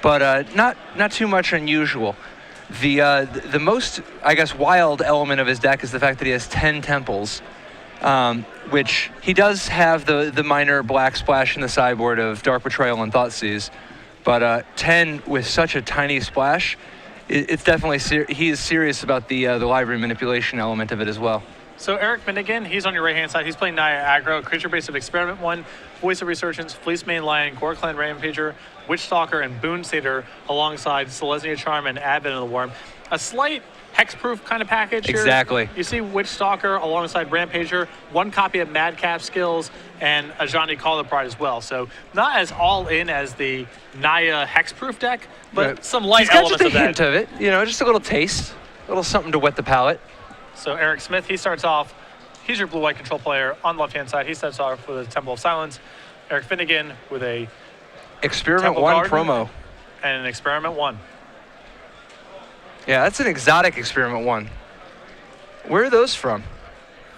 but not too much unusual. The most, I guess, wild element of his deck is the fact that he has 10 temples, which he does have the minor black splash in the sideboard of Dark Betrayal and Thoughtseize, but 10 with such a tiny splash, it's definitely he is serious about the library manipulation element of it as well. So Erik Finnegan, he's on your right-hand side. He's playing Naya Aggro, creature base of Experiment 1, Voice of Resurgence, Fleece Mane Lion, Gore Clan Rampager, Witch Stalker, and Boon Satyr alongside Selesnya Charm and Advent of the Worm. A slight hexproof kind of package here. Exactly. You see Witch Stalker alongside Rampager, one copy of Madcap Skills, and Ajani Call the Pride as well. So not as all-in as the Naya hexproof deck, but some light elements of that. He's got just a hint of it, you know, just a little taste, a little something to wet the palate. So Eric Smith, he starts off, he's your blue-white control player on the left-hand side. He starts off with a Temple of Silence. Erik Finnegan with a Experiment Temple 1 Garden promo. And an Experiment 1. Yeah, that's an exotic Experiment 1. Where are those from?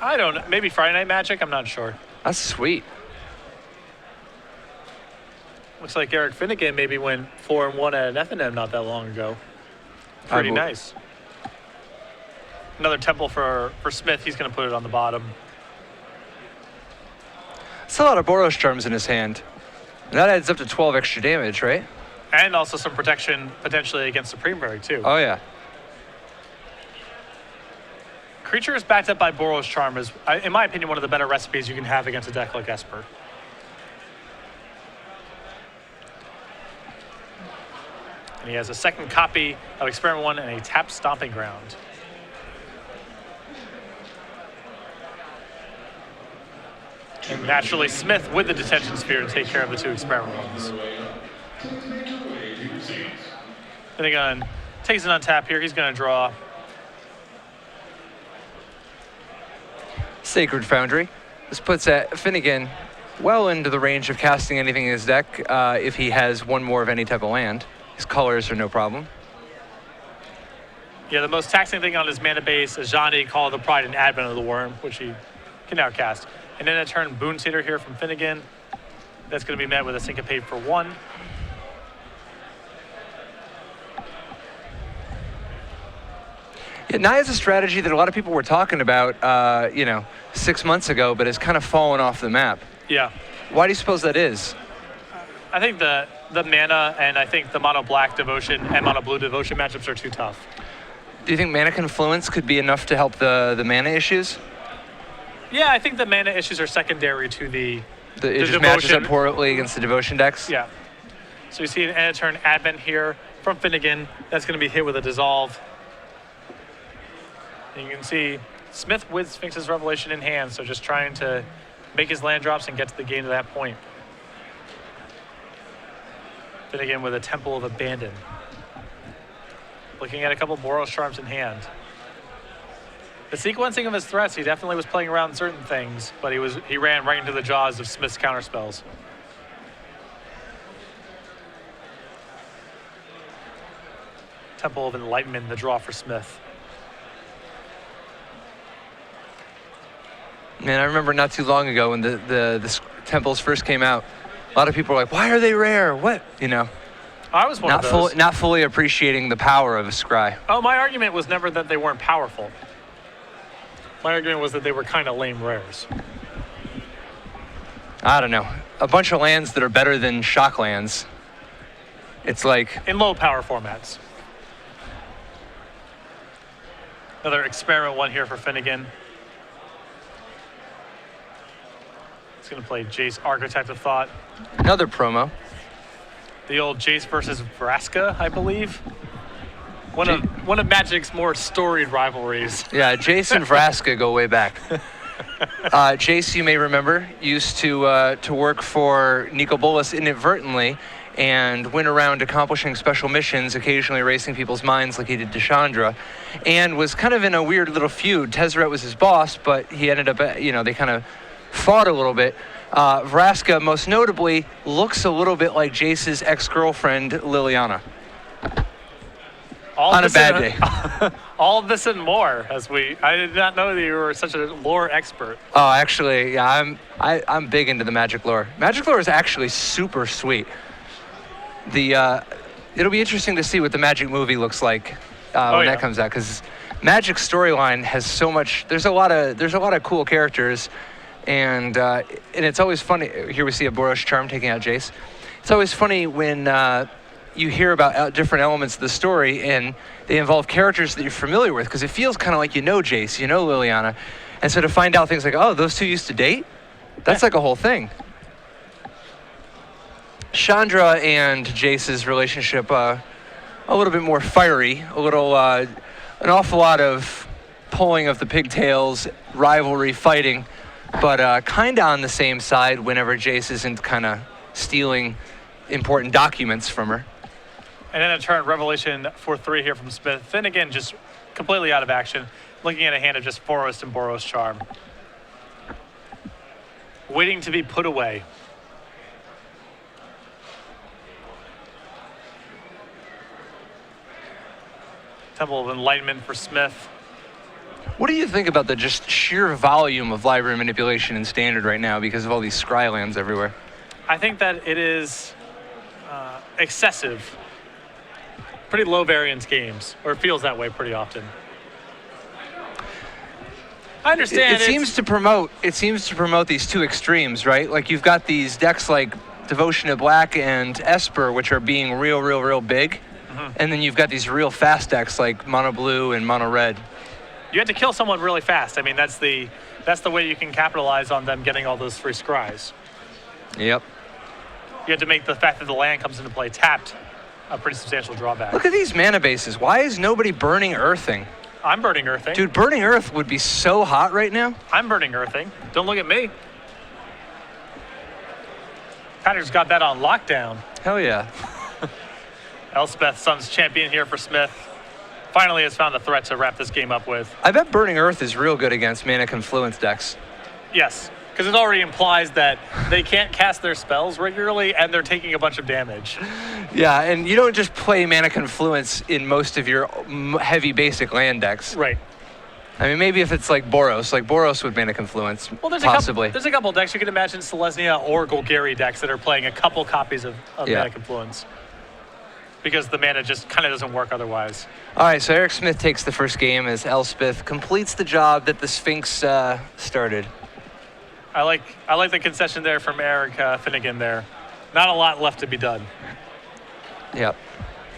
I don't know. Maybe Friday Night Magic? I'm not sure. That's sweet. Looks like Erik Finnegan maybe went 4-1 at an F&M not that long ago. Pretty nice. Another Temple for Smith. He's going to put it on the bottom. That's a lot of Boros Charms in his hand. And that adds up to 12 extra damage, right? And also some protection potentially against Supreme Berg, too. Oh, yeah. Creatures backed up by Boros Charm is, in my opinion, one of the better recipes you can have against a deck like Esper. And he has a second copy of Experiment 1 and a tapped Stomping Ground. And naturally, Smith with the Detention Sphere to take care of the two Experiment 1s. Finnegan takes it on tap here. He's going to draw. Sacred Foundry. This puts Finnegan well into the range of casting anything in his deck if he has one more of any type of land. His colors are no problem. Yeah, the most taxing thing on his mana base is Ajani, Call of the Pride, and Advent of the Worm, which he can now cast. And then a turn Boon Satyr here from Finnegan. That's going to be met with a Syncopate for 1. Yeah, Naya's a strategy that a lot of people were talking about, 6 months ago, but has kind of fallen off the map. Yeah. Why do you suppose that is? I think the mana and I think the mono black devotion and mono blue devotion matchups are too tough. Do you think mana confluence could be enough to help the mana issues? Yeah, I think the mana issues are secondary to the it just devotion. matches up poorly against the devotion decks? Yeah. So you see an end of turn Advent here from Finnegan. That's going to be hit with a Dissolve. And you can see Smith with Sphinx's Revelation in hand, so just trying to make his land drops and get to the game to that point. Finnegan with a Temple of Abandon. Looking at a couple Boros Charms in hand. The sequencing of his threats, he definitely was playing around certain things, but he ran right into the jaws of Smith's counterspells. Temple of Enlightenment, the draw for Smith. Man, I remember not too long ago when the temples first came out, a lot of people were like, why are they rare? What? You know? I was one of those. Not fully appreciating the power of a scry. Oh, my argument was never that they weren't powerful. My argument was that they were kind of lame rares. I don't know. A bunch of lands that are better than shock lands. It's like... in low power formats. Another Experiment 1 here for Finnegan. He's going to play Jace, Architect of Thought. Another promo. The old Jace versus Vraska, I believe. One of Magic's more storied rivalries. Yeah, Jace and Vraska go way back. Jace, you may remember, used to work for Nico Bolas inadvertently and went around accomplishing special missions, occasionally erasing people's minds like he did Deshandra, and was kind of in a weird little feud. Tezzeret was his boss, but he ended up, they kind of fought a little bit. Vraska, most notably, looks a little bit like Jace's ex-girlfriend, Liliana. On a bad day. All of this and more, I did not know that you were such a lore expert. Oh, actually, yeah, I'm big into the Magic lore. Magic lore is actually super sweet. it'll be interesting to see what the Magic movie looks like when that comes out, because Magic's storyline has so much. There's a lot of cool characters, and it's always funny. Here we see a Boros Charm taking out Jace. It's always funny when you hear about different elements of the story and they involve characters that you're familiar with, because it feels kind of like you know Jace, you know Liliana, and so to find out things like, oh, those two used to date, that's like a whole thing. Chandra and Jace's relationship a little bit more fiery, an awful lot of pulling of the pigtails, rivalry, fighting, but kind of on the same side whenever Jace isn't kind of stealing important documents from her. And then a turn, Revelation for 3 here from Smith. Finnegan just completely out of action, looking at a hand of just Forest and Boros Charm. Waiting to be put away. Temple of Enlightenment for Smith. What do you think about the just sheer volume of library manipulation in Standard right now because of all these Scrylands everywhere? I think that it is excessive. Pretty low variance games, or it feels that way pretty often. I understand. It seems to promote these two extremes, right? Like you've got these decks like Devotion to Black and Esper, which are being real big, and then you've got these real fast decks like Mono Blue and Mono Red. You have to kill someone really fast. I mean, that's the way you can capitalize on them getting all those free scries. Yep. You have to make the fact that the land comes into play tapped a pretty substantial drawback. Look at these mana bases. Why is nobody burning earthing? I'm burning earthing. Dude, burning earth would be so hot right now. I'm burning earthing. Don't look at me. Patter's got that on lockdown. Hell yeah. Elspeth, Sun's champion here for Smith. Finally has found a threat to wrap this game up with. I bet burning earth is real good against Mana Confluence decks. Yes, because it already implies that they can't cast their spells regularly and they're taking a bunch of damage. Yeah, and you don't just play Mana Confluence in most of your heavy basic land decks. Right. I mean, maybe if it's like Boros with Mana Confluence, well, there's possibly. There's a couple decks. You can imagine Selesnya or Golgari decks that are playing a couple copies of Mana Confluence, because the mana just kind of doesn't work otherwise. All right, so Erik Smith takes the first game as Elspeth completes the job that the Sphinx started. I like the concession there from Erik Finnegan there. Not a lot left to be done. Yep.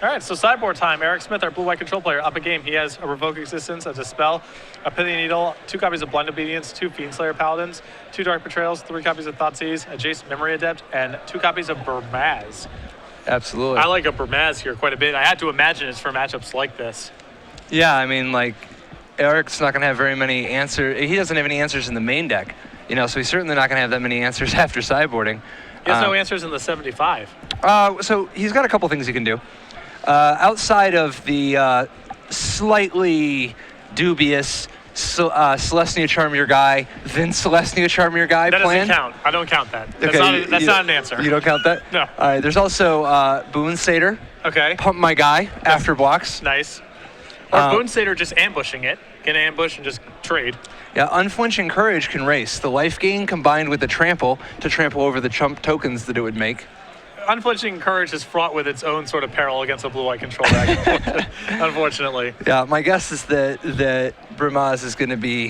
All right, so sideboard time. Erik Smith, our blue-white control player, up a game. He has a Revoke Existence as a spell, a Pithing Needle, 2 copies of Blind Obedience, 2 Fiendslayer Paladins, 2 Dark Betrayals, 3 copies of Thoughtseize, a Jace Memory Adept, and 2 copies of Burmaz. Absolutely. I like a Burmaz here quite a bit. I had to imagine it's for matchups like this. Yeah, I mean, like, Eric's not going to have very many answers. He doesn't have any answers in the main deck, so he's certainly not going to have that many answers after sideboarding. He has no answers in the 75. So he's got a couple things he can do. Outside of the slightly dubious Selesnya Charm Your Guy, then Selesnya Charm Your Guy that plan. That doesn't count. I don't count that. Okay, that's not an answer. You don't count that? No. All right, there's also Boon Satyr. Okay. Pump My Guy after blocks. Nice. Or Boon Satyr just ambushing it. Can ambush and just trade. Yeah, Unflinching Courage can race. The life gain combined with the trample to trample over the chump tokens that it would make. Unflinching Courage is fraught with its own sort of peril against a blue-white control deck, unfortunately. Yeah, my guess is that Burmaz is going to be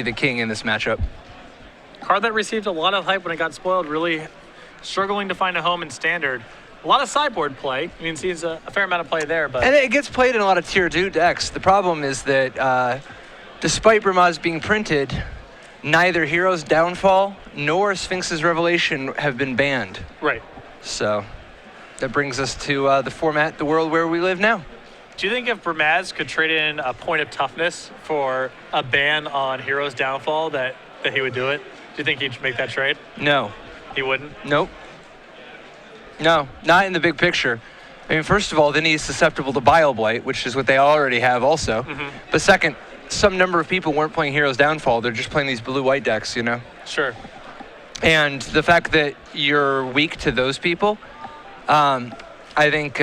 the king in this matchup. Card that received a lot of hype when it got spoiled, really struggling to find a home in Standard. A lot of sideboard play. You can see a fair amount of play there, but and it gets played in a lot of tier 2 decks. The problem is that despite Burmaz being printed, neither Hero's Downfall nor Sphinx's Revelation have been banned. Right. So that brings us to the world where we live now. Do you think if Burmaz could trade in a point of toughness for a ban on Hero's Downfall that he would do it? Do you think he'd make that trade? No. He wouldn't? Nope. No, not in the big picture. I mean, first of all, then he's susceptible to Bile Blight, which is what they already have also. Mm-hmm. But second, some number of people weren't playing Hero's Downfall. They're just playing these blue-white decks, Sure. And the fact that you're weak to those people, I think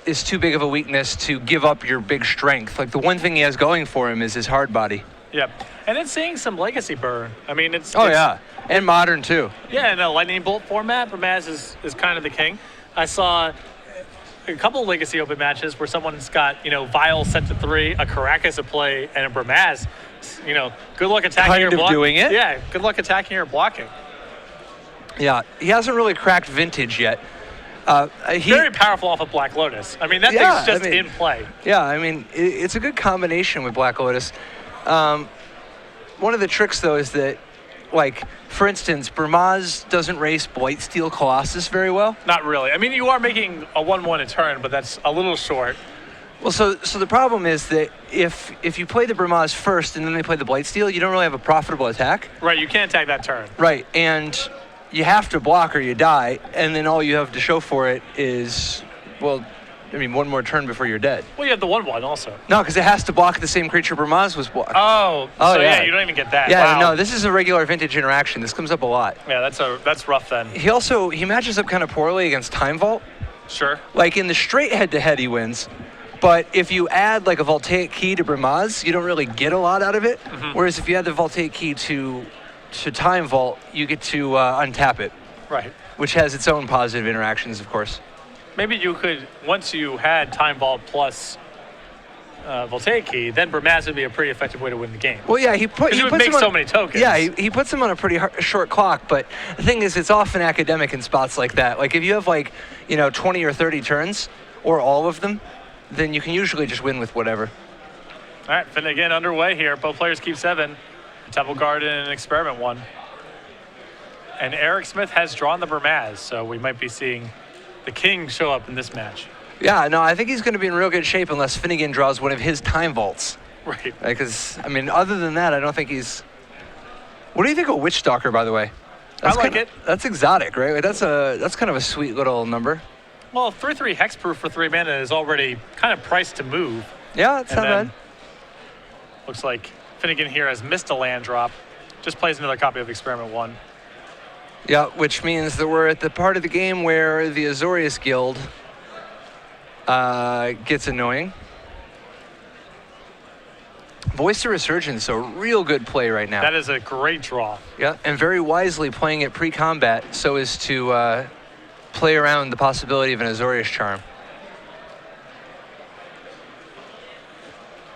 is too big of a weakness to give up your big strength. Like, the one thing he has going for him is his hard body. Yep. And it's seeing some legacy burn. I mean, it's... yeah. And modern, too. Yeah, in a Lightning Bolt format, Burmaz is kind of the king. I saw a couple of Legacy Open matches where someone's got, Vial set to 3, a Caracas at play, and a Bramaz. Good luck attacking or blocking. Doing it. Yeah, good luck attacking or blocking. Yeah, he hasn't really cracked Vintage yet. Very powerful off of Black Lotus. I mean, that thing's just in play. Yeah, I mean, it's a good combination with Black Lotus. One of the tricks, though, is that, like, for instance, Bramaz doesn't race Blightsteel Colossus very well. Not really. I mean, you are making a 1-1 a turn, but that's a little short. Well, so the problem is that if you play the Bramaz first and then they play the Blightsteel, you don't really have a profitable attack. Right, you can't attack that turn. Right, and you have to block or you die, and then all you have to show for it is, one more turn before you're dead. Well, you have the 1-1 also. No, because it has to block the same creature Bramaz was blocked. Oh, yeah, you don't even get that. Yeah, wow. no, this is a regular Vintage interaction. This comes up a lot. Yeah, that's rough then. He matches up kind of poorly against Time Vault. Sure. Like in the straight head-to-head, he wins. But if you add like a Voltaic Key to Bramaz, you don't really get a lot out of it. Mm-hmm. Whereas if you add the Voltaic Key to Time Vault, you get to untap it. Right. Which has its own positive interactions, of course. Maybe you could, once you had Time Vault plus Voltaic Key, then Bramaz would be a pretty effective way to win the game. Well, yeah, he puts so many tokens. Yeah, he puts them on a pretty short clock, but the thing is, it's often academic in spots like that. Like if you have 20 or 30 turns, or all of them, then you can usually just win with whatever. All right, Finnegan underway here. Both players keep 7. Temple Garden and Experiment 1. And Erik Smith has drawn the Bramaz, so we might be seeing the King show up in this match. Yeah, no, I think he's going to be in real good shape unless Finnegan draws one of his Time Vaults. Right. Because, other than that, I don't think he's... What do you think of Witch Stalker, by the way? I like it. That's exotic, right? That's kind of a sweet little number. Well, 3/3 Hexproof for 3 mana is already kind of priced to move. Yeah, it's not bad. Looks like Finnegan here has missed a land drop. Just plays another copy of Experiment 1. Yeah, which means that we're at the part of the game where the Azorius Guild gets annoying. Voice of Resurgence, a real good play right now. That is a great draw. Yeah, and very wisely playing it pre-combat so as to play around the possibility of an Azorius Charm.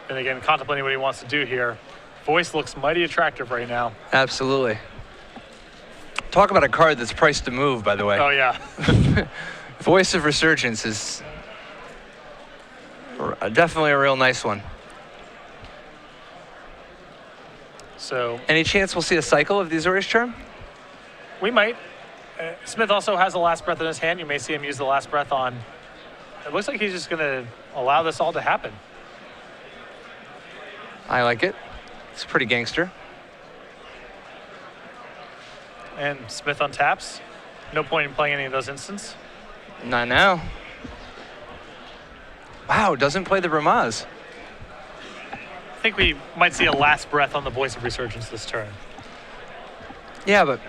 And again, contemplating what he wants to do here. Voice looks mighty attractive right now. Absolutely. Talk about a card that's priced to move, by the way. Oh, yeah. Voice of Resurgence is definitely a real nice one. So, any chance we'll see a cycle of the Azorius Charm? We might. Smith also has the Last Breath in his hand. You may see him use the Last Breath on... It looks like he's just going to allow this all to happen. I like it. It's pretty gangster. And Smith untaps. No point in playing any of those instants. Not now. Wow, doesn't play the Bramaz. I think we might see a Last Breath on the Voice of Resurgence this turn. Yeah, but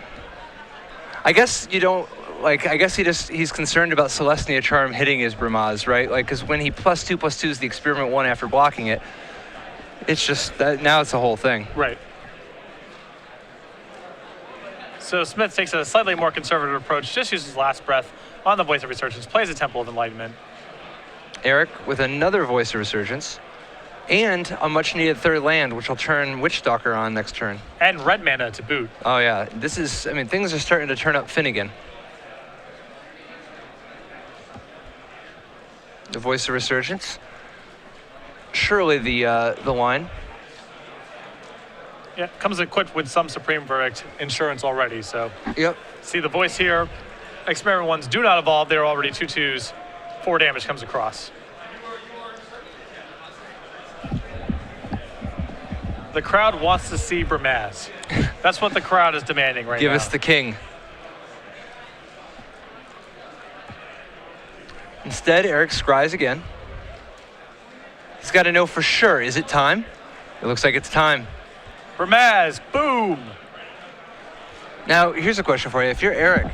I guess you don't, I guess he's concerned about Celestia Charm hitting his Bramaz, right? Because when he +2/+2s the Experiment 1 after blocking it, it's just that now it's a whole thing. Right. So Smith takes a slightly more conservative approach, just uses Last Breath on the Voice of Resurgence, plays a Temple of Enlightenment. Erik with another Voice of Resurgence and a much needed third land, which will turn Witch Stalker on next turn. And red mana to boot. Oh yeah, this is, things are starting to turn up Finnegan. The Voice of Resurgence. Surely the line. Yeah, comes equipped with some Supreme Verdict insurance already, so. Yep. See the voice here. Experiment 1s do not evolve. They're already 2/2s. 4 damage comes across. The crowd wants to see Bramaz. That's what the crowd is demanding right now. Give us the king. Instead, Erik scries again. He's got to know for sure, is it time? It looks like it's time. Bramaz, boom! Now, here's a question for you. If you're Erik,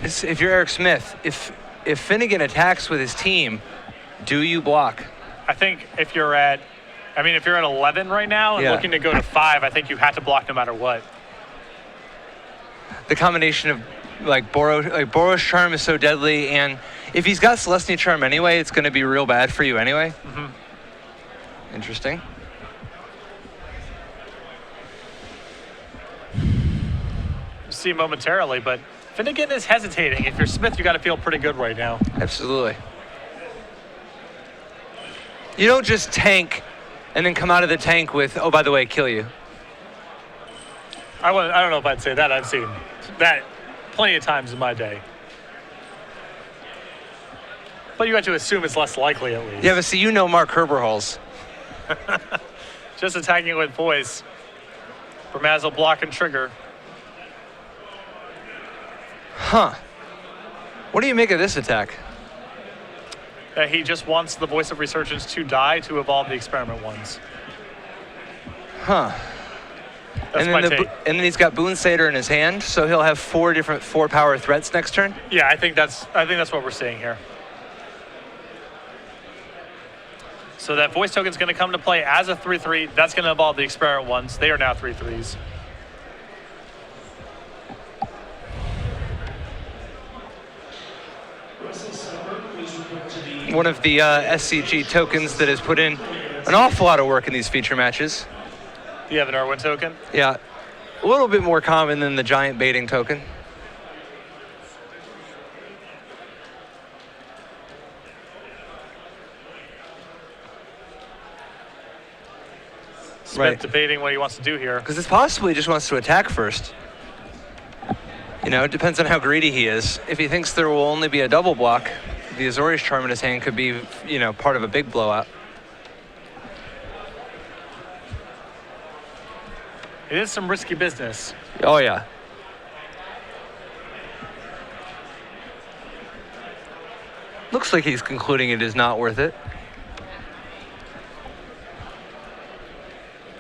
if you're Erik Smith, if Finnegan attacks with his team, do you block? I think if you're at 11 right now and looking to go to 5, I think you have to block no matter what. The combination of Like Boros Charm is so deadly, and if he's got Celestia Charm anyway, it's going to be real bad for you anyway. Interesting. See momentarily, but Finnegan is hesitating. If you're Smith, you got to feel pretty good right now. Absolutely. You don't just tank and then come out of the tank with, oh, by the way, kill you. I don't know if I'd say that. I've seen that plenty of times in my day. But you have to assume it's less likely at least. Yeah, but see, you know Mark Herberholz. Just attacking with voice. Bramaz will block and trigger. Huh. What do you make of this attack? He just wants the Voice of Resurgence to die to evolve the Experiment ones. Huh. That's my take. And then he's got Boon Satyr in his hand, so he'll have 4 different 4-power threats next turn? Yeah, I think that's what we're seeing here. So that voice token is going to come to play as a 3/3. That's going to evolve the Experiment ones. They are now 3/3s. One of the SCG tokens that has put in an awful lot of work in these feature matches. You have an Irwin token? Yeah, a little bit more common than the giant baiting token. Smith debating what he wants to do here. Because it's possibly just wants to attack first. You know, it depends on how greedy he is. If he thinks there will only be a double block, the Azorius Charm in his hand could be, you know, part of a big blowout. It is some risky business. Oh, yeah. Looks like he's concluding it is not worth it.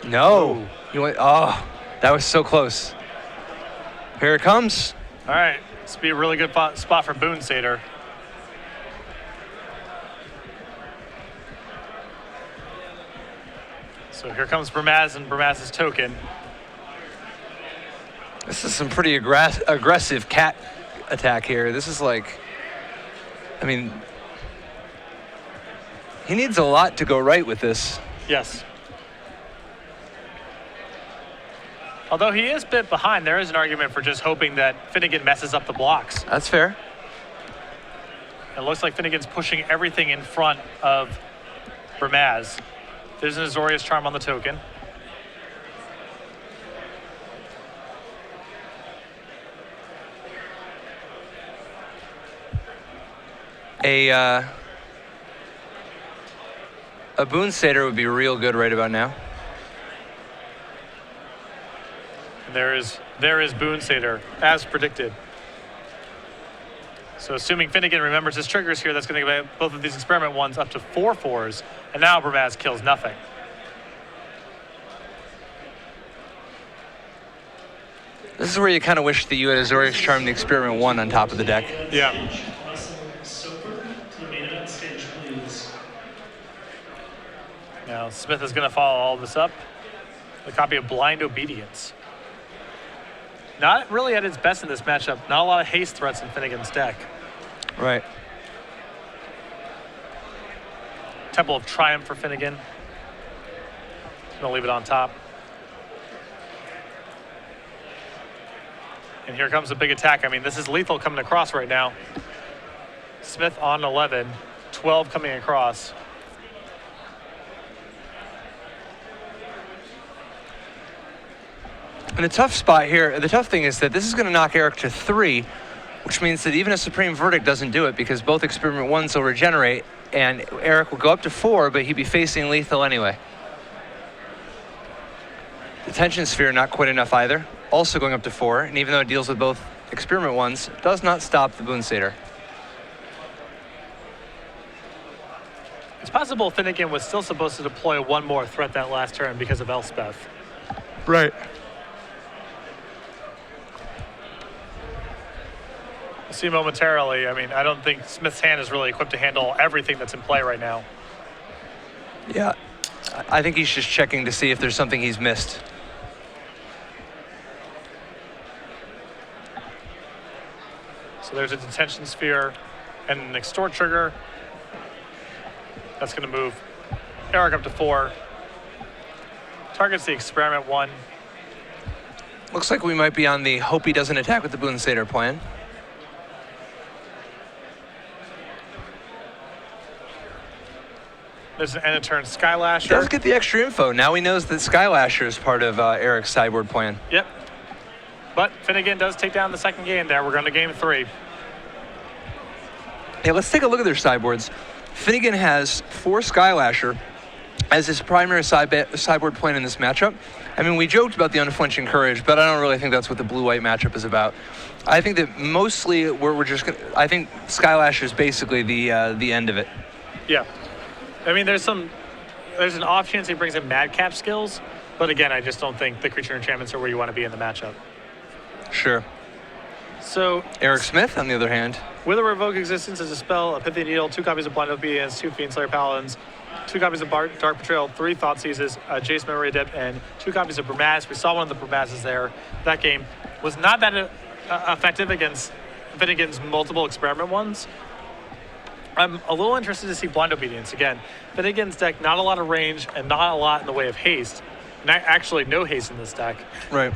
No. He went, oh, that was so close. Here it comes. All right. This would be a really good spot for Boon Satyr. So here comes Bramaz and Bramaz's token. This is some pretty aggressive cat attack here. This is like, I mean, he needs a lot to go right with this. Yes. Although he is a bit behind, there is an argument for just hoping that Finnegan messes up the blocks. That's fair. It looks like Finnegan's pushing everything in front of Bramaz. There's an Azorius Charm on the token. A Boon Satyr would be real good right about now. And there is Boon Satyr, as predicted. So assuming Finnegan remembers his triggers here, that's going to give both of these experiment ones up to 4/4s, and now Bramaz kills nothing. This is where you kind of wish that you had Azorius Charm the Experiment 1 on top of the deck. Yeah. Now Smith is going to follow all this up. A copy of Blind Obedience. Not really at its best in this matchup. Not a lot of haste threats in Finnegan's deck. Right. Temple of Triumph for Finnegan. Gonna leave it on top. And here comes a big attack. I mean, this is lethal coming across right now. Smith on 11, 12 coming across. And the tough spot here, the tough thing is that this is going to knock Erik to 3, which means that even a Supreme Verdict doesn't do it because both Experiment 1s will regenerate, and Erik will go up to 4, but he'd be facing lethal anyway. The Tension Sphere, not quite enough either. Also going up to 4, and even though it deals with both Experiment 1s, does not stop the Boon Satyr. It's possible Finnegan was still supposed to deploy one more threat that last turn because of Elspeth. Right. We'll see momentarily. I mean, I don't think Smith's hand is really equipped to handle everything that's in play right now. Yeah. I think he's just checking to see if there's something he's missed. So there's a Detention Sphere and an Extort trigger. That's going to move Erik up to 4. Targets the Experiment 1. Looks like we might be on the hope he doesn't attack with the Boon Satyr plan. There's an end of turn Skylasher. Does get the extra info. Now he knows that Skylasher is part of Erik's sideboard plan. Yep. But Finnegan does take down the second game there. We're going to game 3. Hey, let's take a look at their sideboards. Finnegan has 4 Skylasher as his primary sideboard plan in this matchup. I mean, we joked about the unflinching courage, but I don't really think that's what the blue-white matchup is about. I think that mostly we're just gonna, I think Skylasher is basically the end of it. Yeah. I mean, there's an off chance he brings in Madcap skills, but again, I just don't think the creature enchantments are where you want to be in the matchup. Sure. So Erik Smith, on the other hand. With a Revoke Existence as a spell, a Pithy Needle, 2 copies of Blind Obedience, 2 Fiendslayer Paladins, 2 copies of Dark Betrayal, 3 Thought Seizes, Jace Memory Adept, and 2 copies of Bramaz. We saw one of the Bramazes there. That game was not that effective against Finnegan's multiple experiment ones. I'm a little interested to see Blind Obedience again. Finnegan's deck, not a lot of range and not a lot in the way of haste. Actually, no haste in this deck. Right.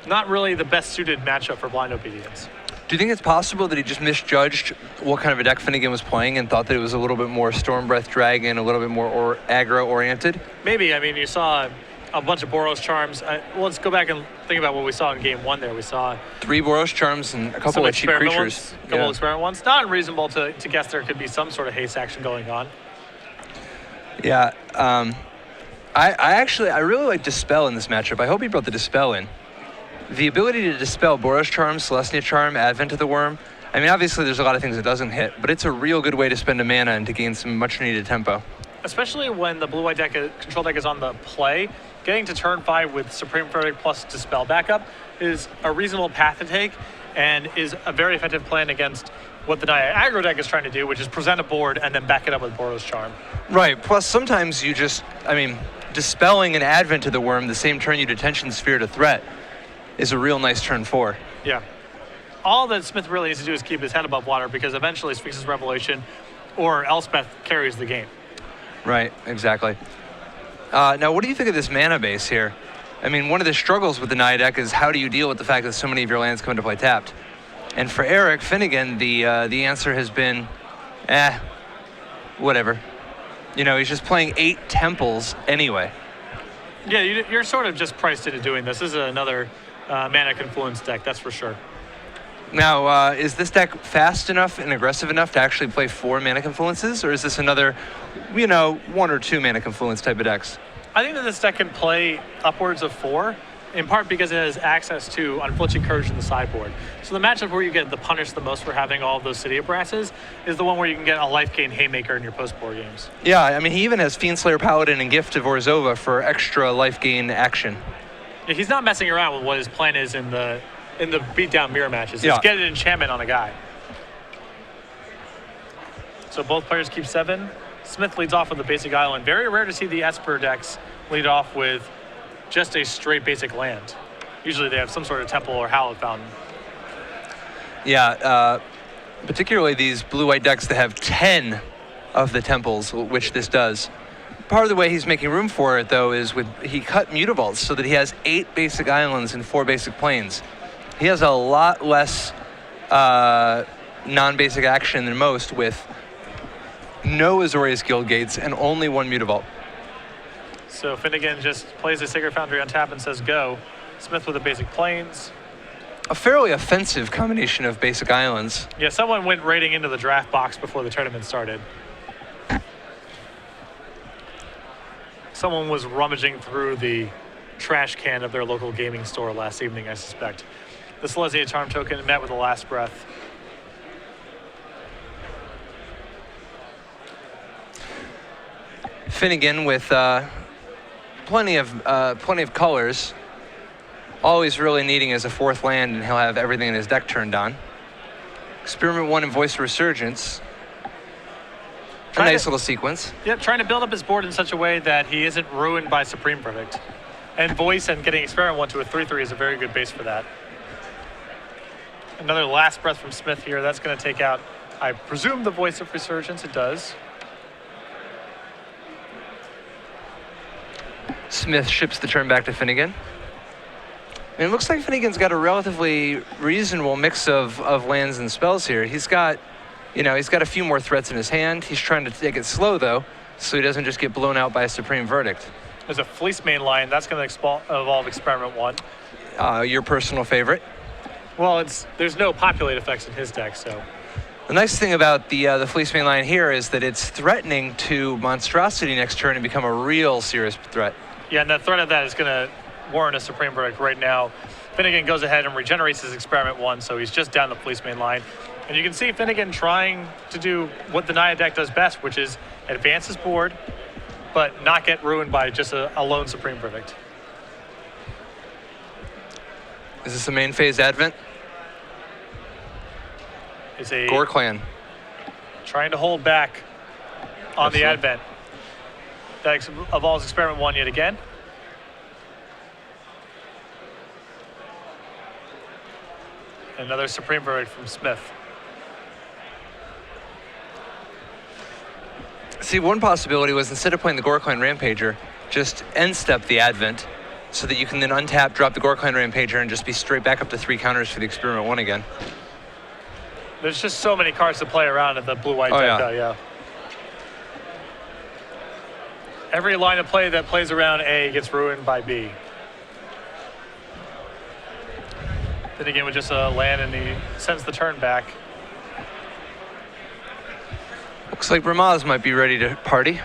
Not really the best suited matchup for Blind Obedience. Do you think it's possible that he just misjudged what kind of a deck Finnegan was playing and thought that it was a little bit more Stormbreath Dragon, a little bit more aggro-oriented? Maybe. I mean, you saw a bunch of Boros Charms. Let's go back and think about what we saw in game 1 there. We saw 3 Boros Charms and a couple of cheap creatures. A couple of experiment ones. Not unreasonable to guess there could be some sort of haste action going on. Yeah. I really like Dispel in this matchup. I hope he brought the Dispel in. The ability to dispel Boros Charm, Celestia Charm, Advent of the Worm. I mean, obviously there's a lot of things it doesn't hit, but it's a real good way to spend a mana and to gain some much needed tempo. Especially when the blue-white control deck is on the play, getting to turn 5 with Supreme Verdict plus Dispel backup is a reasonable path to take and is a very effective plan against what the Naya aggro deck is trying to do, which is present a board and then back it up with Boros Charm. Right, plus sometimes you just, dispelling an Advent of the Worm the same turn you Detention Sphere to threat is a real nice turn 4. Yeah. All that Smith really needs to do is keep his head above water because eventually Sphinx's Revelation or Elspeth carries the game. Right, exactly. Now, what do you think of this mana base here? I mean, one of the struggles with the Naya deck is how do you deal with the fact that so many of your lands come into play tapped? And for Erik Finnegan, the answer has been, whatever. You know, he's just playing 8 temples anyway. Yeah, you're sort of just priced into doing this. This is another mana confluence deck, that's for sure. Now, is this deck fast enough and aggressive enough to actually play 4 mana confluences, or is this another, 1 or 2 mana confluence type of decks? I think that this deck can play upwards of 4, in part because it has access to Unflinching Courage in the sideboard. So the matchup where you get the punish the most for having all of those City of Brasses is the one where you can get a life gain Haymaker in your post-board games. Yeah, I mean, he even has Fiendslayer Paladin and Gift of Orzhova for extra life gain action. Yeah, he's not messing around with what his plan is in the beatdown mirror matches. He's get an enchantment on a guy. So both players keep 7. Smith leads off with the basic island. Very rare to see the Esper decks lead off with just a straight basic land. Usually they have some sort of temple or hallowed fountain. Yeah, particularly these blue-white decks that have 10 of the temples, which this does. Part of the way he's making room for it, though, is he cut Mutavaults so that he has 8 basic islands and 4 basic planes. He has a lot less non-basic action than most, with no Azorius Guild Gates and only 1 Mutavault. So Finnegan just plays a Sacred Foundry on tap and says go. Smith with the basic planes. A fairly offensive combination of basic islands. Yeah, someone went raiding into the draft box before the tournament started. Someone was rummaging through the trash can of their local gaming store last evening, I suspect. The Celestia Charm token met with a last breath. Finnegan with plenty of colors, always really needing as a 4th land, and he'll have everything in his deck turned on. Experiment 1 and Voice of Resurgence. A nice little sequence. Yep, trying to build up his board in such a way that he isn't ruined by Supreme Verdict. And Voice and getting Experiment 1 to a 3/3 is a very good base for that. Another last breath from Smith here. That's going to take out, I presume, the Voice of Resurgence. It does. Smith ships the turn back to Finnegan. And it looks like Finnegan's got a relatively reasonable mix of lands and spells here. He's got, he's got a few more threats in his hand. He's trying to take it slow, though, so he doesn't just get blown out by a Supreme Verdict. There's a Fleece main line. That's going to evolve Experiment 1. Your personal favorite. Well, there's no populate effects in his deck, so. The nice thing about the Fleece main line here is that it's threatening to Monstrosity next turn and become a real serious threat. Yeah, and the threat of that is going to warrant a Supreme Verdict right now. Finnegan goes ahead and regenerates his Experiment 1, so he's just down the Fleece main line. And you can see Finnegan trying to do what the Naya deck does best, which is advance his board, but not get ruined by just a lone Supreme Verdict. Is this a main phase Advent? It's a Gore Clan. Trying to hold back on Absolutely. the Advent. That evolves Experiment 1 yet again. Another Supreme Verdict from Smith. See, one possibility was instead of playing the Gore Clan Rampager, just end step the Advent so that you can then untap, drop the Gore Clan Rampager, and just be straight back up to 3 counters for the Experiment 1 again. There's just so many cards to play around in the blue-white deck, yeah. Every line of play that plays around A gets ruined by B. Then again with just a land, and he sends the turn back. Looks like Bramaz might be ready to party.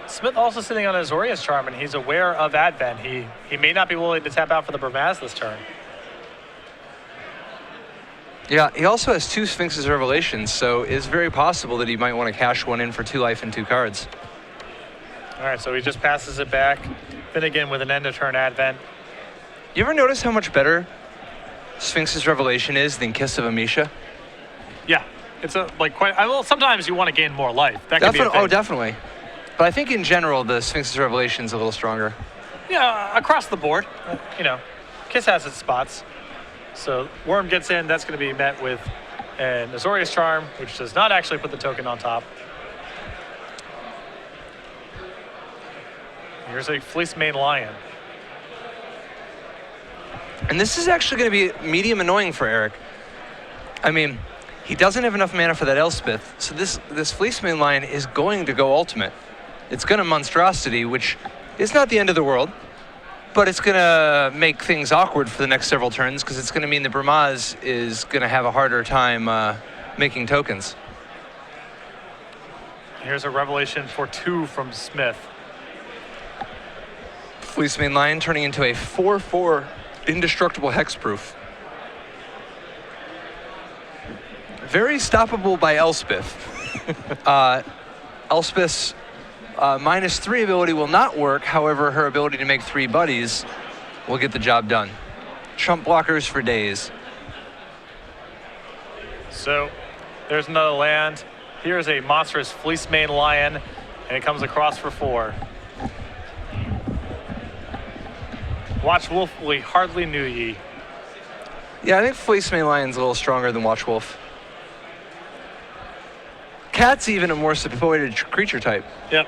Smith also sitting on Azorius Charm, and he's aware of Advent. He may not be willing to tap out for the Bramaz this turn. Yeah, he also has 2 Sphinx's Revelations, so it's very possible that he might want to cash one in for 2 life and 2 cards. All right, so he just passes it back. Finnegan with an end of turn Advent. You ever notice how much better Sphinx's Revelation is than Kiss of Amisha? Yeah, it's well, sometimes you want to gain more life. That could be a thing. Oh, definitely. But I think in general, the Sphinx's Revelation is a little stronger. Yeah, across the board. Kiss has its spots. So Worm gets in, that's going to be met with an Azorius Charm, which does not actually put the token on top. Here's a Fleece main Lion. And this is actually going to be medium annoying for Erik. I mean, he doesn't have enough mana for that Elspeth, so this Fleece main line is going to go ultimate. It's going to Monstrosity, which is not the end of the world, but it's going to make things awkward for the next several turns because it's going to mean that Bramaz is going to have a harder time making tokens. Here's a Revelation for 2 from Smith. Fleece main line turning into a 4/4 indestructible hexproof. Very stoppable by Elspeth. Elspeth's -3 ability will not work. However, her ability to make 3 buddies will get the job done. Trump blockers for days. So there's another land. Here's a monstrous Fleece main Lion, and it comes across for 4. Watch Wolf, we hardly knew ye. Yeah, I think Fleece main Lion's a little stronger than Watch Wolf. Cat's even a more supported creature type. Yep.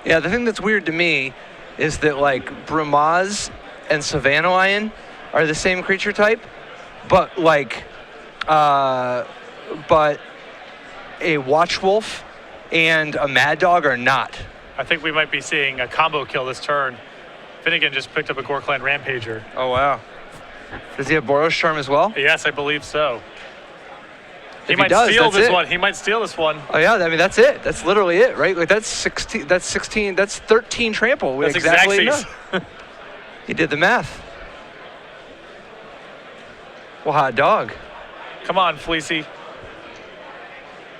Yeah, the thing that's weird to me is that like Bramaz and Savannah Lion are the same creature type, but but a Watch Wolf and a Mad Dog are not. I think we might be seeing a combo kill this turn. Finnegan just picked up a Gore Clan Rampager. Oh wow. Does he have Boros Charm as well? Yes, I believe so. He If might does, steal that's this it. one. He might steal this one. Oh yeah, I mean that's it. That's literally it, right? Like that's 16. That's 16. That's 13 trample. That's exactly exactsies. enough. He did the math. Well, hot dog. Come on, Fleecy.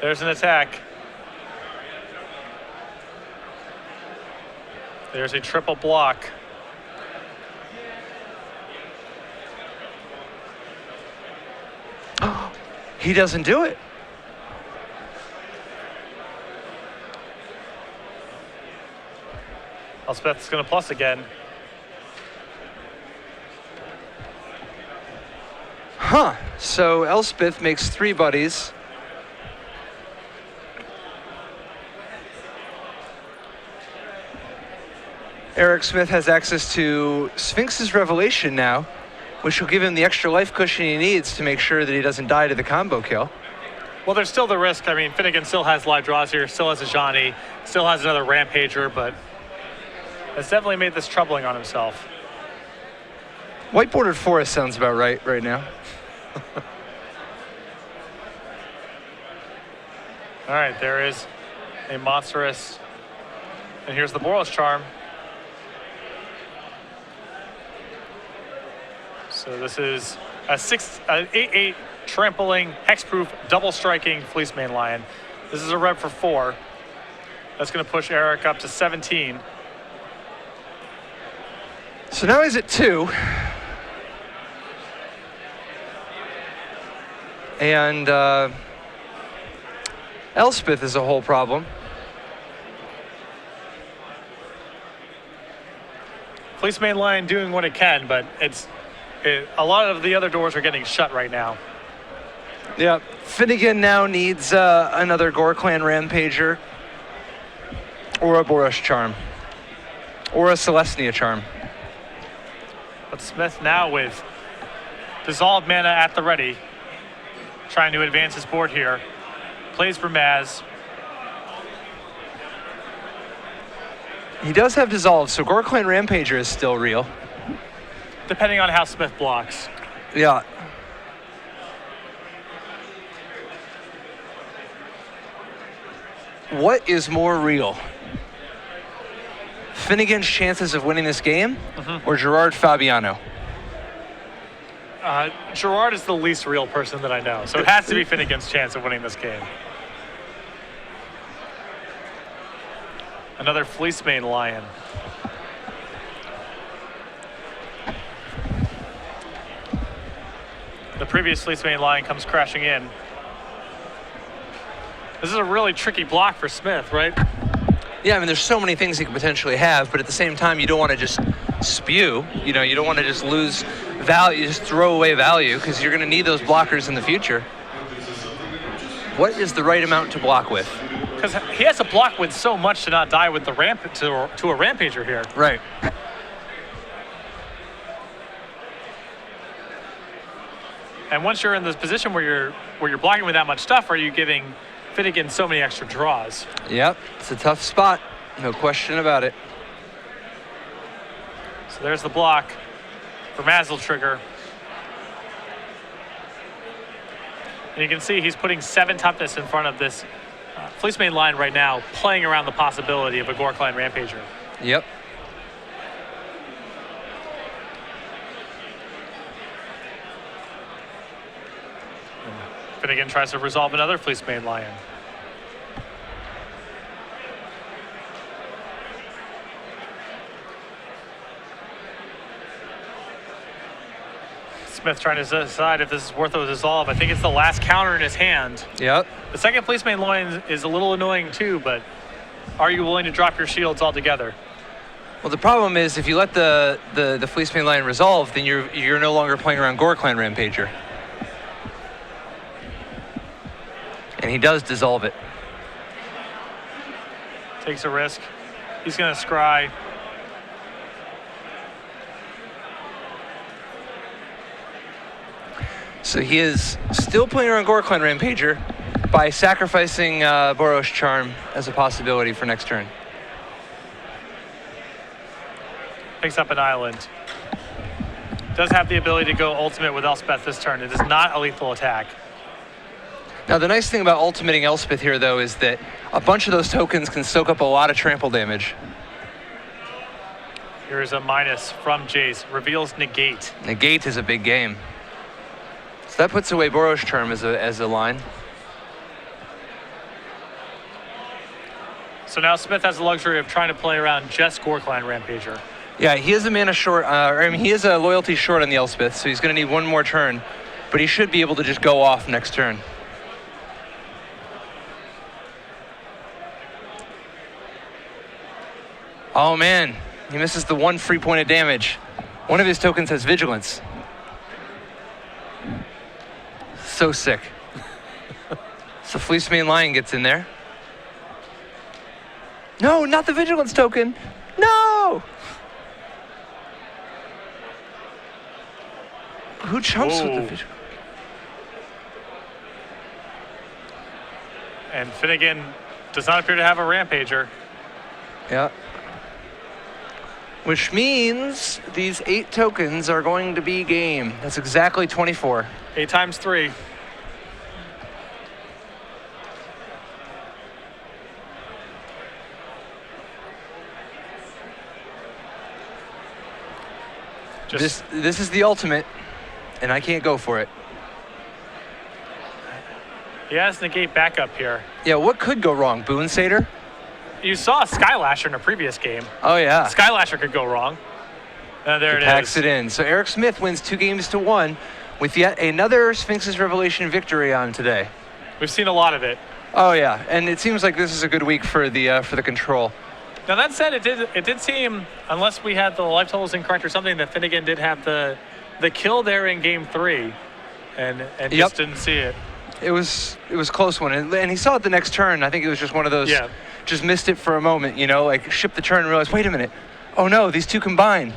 There's an attack. There's a triple block. He doesn't do it. Elspeth's going to plus again. Huh. So Elspeth makes 3 buddies. Erik Smith has access to Sphinx's Revelation now, which will give him the extra life cushion he needs to make sure that he doesn't die to the combo kill. Well, there's still the risk. I mean, Finnegan still has live draws here, still has a Johnny, still has another Rampager, but has definitely made this troubling on himself. White-bordered forest sounds about right now. All right, there is a monstrous, and here's the Boros Charm. So this is a 8/8 trampling, hexproof, double striking Fleecemane Lion. This is a rev for 4. That's going to push Erik up to 17. So now he's at 2. And Elspeth is a whole problem. Fleecemane Lion doing what it can, but a lot of the other doors are getting shut right now. Yeah, Finnegan now needs another Gore Clan Rampager, or a Boros Charm, or a Celestia Charm. But Smith now with Dissolved Mana at the ready, trying to advance his board here. Plays for Maz. He does have Dissolve, so Gore Clan Rampager is still real. Depending on how Smith blocks. Yeah. What is more real? Finnegan's chances of winning this game, or Gerard Fabiano? Gerard is the least real person that I know, so it has to be Finnegan's chance of winning this game. Another Fleecemane Lion. The previous Fleecemane Lion comes crashing in. This is a really tricky block for Smith, right? Yeah, I mean, there's so many things he could potentially have, but at the same time, you don't want to just spew. You know, you don't want to just lose value, just throw away value, because you're going to need those blockers in the future. What is the right amount to block with? Because he has to block with so much to not die with the ramp to a Rampager here. Right. And once you're in this position where you're blocking with that much stuff, are you giving Finnegan so many extra draws? Yep, it's a tough spot, no question about it. So there's the block for Mazzle Trigger. And you can see he's putting 7 toughness in front of this Fleecemane Lion right now, playing around the possibility of a Gore Clan Rampager. Yep. Finnegan tries to resolve another Fleecemane Lion. Smith trying to decide if this is worth a dissolve. I think it's the last counter in his hand. Yep. The second Fleecemane Lion is a little annoying too, but are you willing to drop your shields altogether? Well, the problem is if you let the Fleecemane Lion resolve, then you're no longer playing around Gore Clan Rampager. And he does dissolve it. Takes a risk. He's going to scry. So he is still playing around Gore Clan Rampager by sacrificing Boros Charm as a possibility for next turn. Picks up an island. Does have the ability to go ultimate with Elspeth this turn. It is not a lethal attack. Now, the nice thing about ultimating Elspeth here, though, is that a bunch of those tokens can soak up a lot of trample damage. Here's a minus from Jace. Reveals Negate. Negate is a big game. So that puts away Boros Charm as a line. So now Smith has the luxury of trying to play around just Gore Clan Rampager. Yeah, he is a mana short, he is a loyalty short on the Elspeth, so he's going to need one more turn, but he should be able to just go off next turn. Oh man, he misses the 1 free point of damage. One of his tokens has Vigilance. So sick. So Fleece Mane Lion gets in there. No, not the Vigilance token. No! Who jumps with the Whoa. Vigilance? And Finnegan does not appear to have a Rampager. Yeah. Which means these 8 tokens are going to be game. That's exactly 24. 8 times 3. This is the ultimate, and I can't go for it. He has negate backup here. Yeah, what could go wrong? Boon Satyr? You saw Skylasher in a previous game. Oh, yeah. Skylasher could go wrong. There it Packs is. it in. So Eric Smith wins 2-1 with yet another Sphinx's Revelation victory on today. We've seen a lot of it. Oh, yeah. And it seems like this is a good week for the control. Now that said, it did seem, unless we had the life totals incorrect or something, that Finnegan did have the kill there in game 3, and just didn't see it. It was a close one, and he saw it the next turn. I think it was just one of those. Yeah. Just missed it for a moment, like ship the turn and realized, wait a minute, oh no, these two combine.